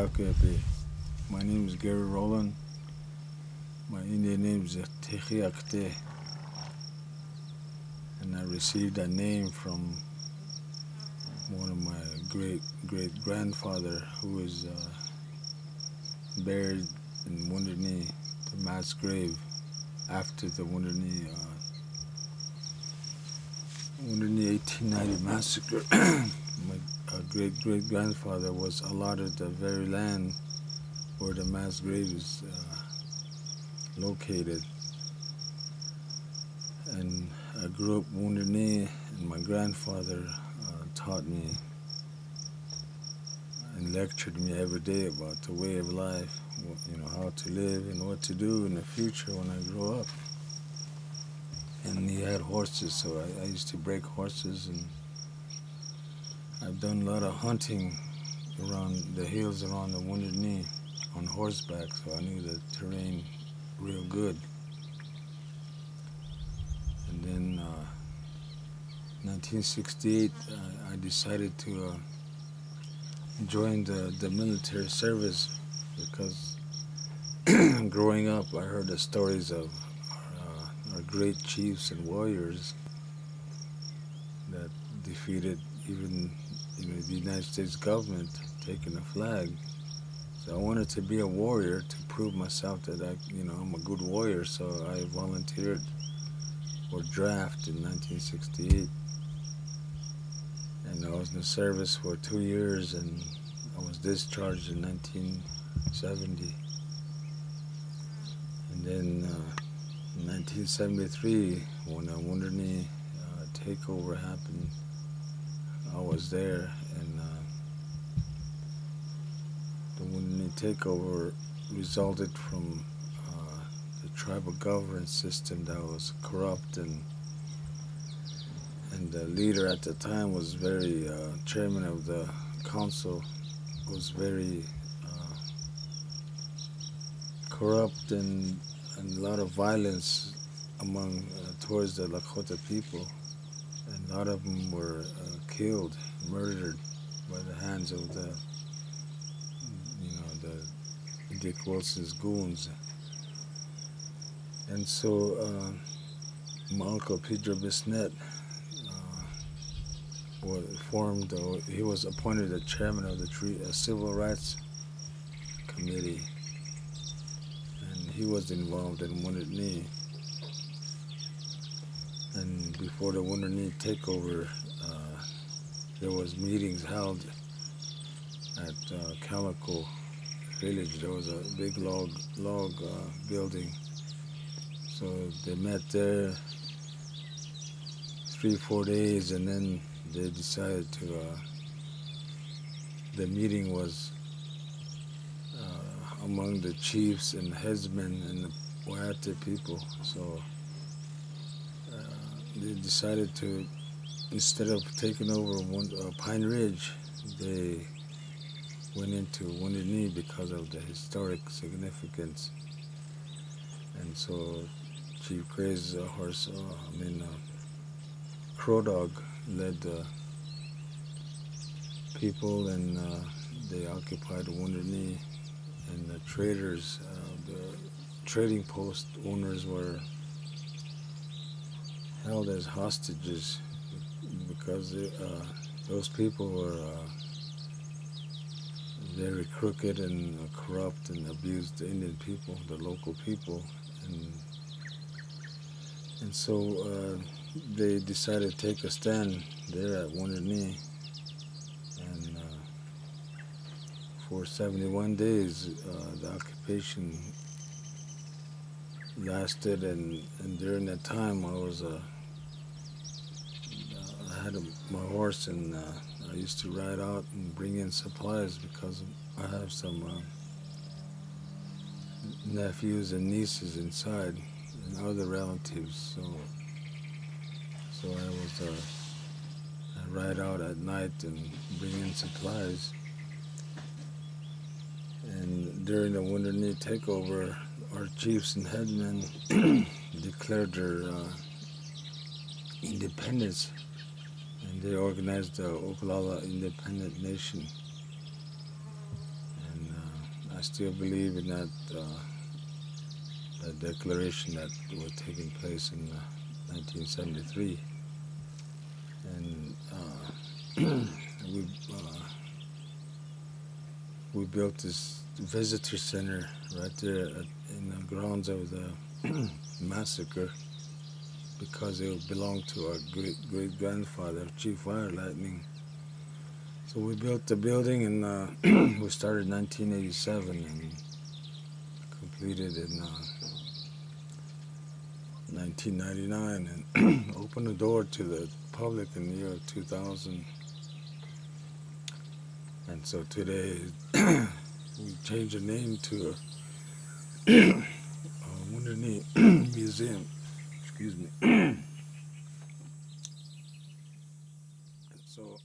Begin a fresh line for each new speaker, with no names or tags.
Tegheya Kte. My name is Gary Rowland. My Indian name is Tegheya Kte. And I received that name from one of my great-grandfather who is buried in Wounded Knee, the mass grave after the Wounded Knee 1890 massacre. My great-great-grandfather was allotted the very land where the mass grave is located. And I grew up Wounded Knee, and my grandfather taught me and lectured me every day about the way of life, how to live and what to do in the future when I grow up. And he had horses, so I used to break horses, and I've done a lot of hunting around the hills around the Wounded Knee on horseback, so I knew the terrain real good. And then 1968, I decided to join the military service because growing up I heard the stories of our great chiefs and warriors that defeated even the United States government taking the flag. So I wanted to be a warrior to prove myself that I'm a good warrior. So I volunteered for draft in 1968, and I was in the service for 2 years, and I was discharged in 1970. And then in 1973, when the Wounded Knee takeover happened, I was there, and the Wounded Knee takeover resulted from the tribal governance system that was corrupt, and the leader at the time was very, chairman of the council was very corrupt, and a lot of violence towards the Lakota people, and a lot of them were killed, murdered by the hands of the Dick Wilson's goons. And so my uncle Pedro Bisnet he was appointed the chairman of the Civil Rights Committee, and he was involved in Wounded Knee. And before the Wounded Knee takeover, there was meetings held at Calico Village. There was a big log building. So they met there 3-4 days, and then they decided the meeting was among the chiefs and headsmen and the Wayate people. So they decided to, instead of taking over Pine Ridge, they went into Wounded Knee because of the historic significance. And so Chief Gray's Crow Dog led the people, and they occupied Wounded Knee, and the traders, the trading post owners were held as hostages because those people were very crooked and corrupt and abused the Indian people, the local people, and so they decided to take a stand there at Wounded Knee, and for 71 days the occupation lasted, and during that time I had my horse, and I used to ride out and bring in supplies because I have some nephews and nieces inside and other relatives. So I ride out at night and bring in supplies. And during the Wounded Knee takeover, our chiefs and headmen declared their independence, and they organized the Oglala Independent Nation. And still believe in that declaration that was taking place in 1973, and we we built this visitor center right there in the grounds of the massacre because it belonged to our great grandfather, Chief Fire Lightning. So we built the building, and we started in 1987 and completed in 1999, and opened the door to the public in the year 2000. And so today we changed the name to Wounded Knee Museum. Excuse me. And so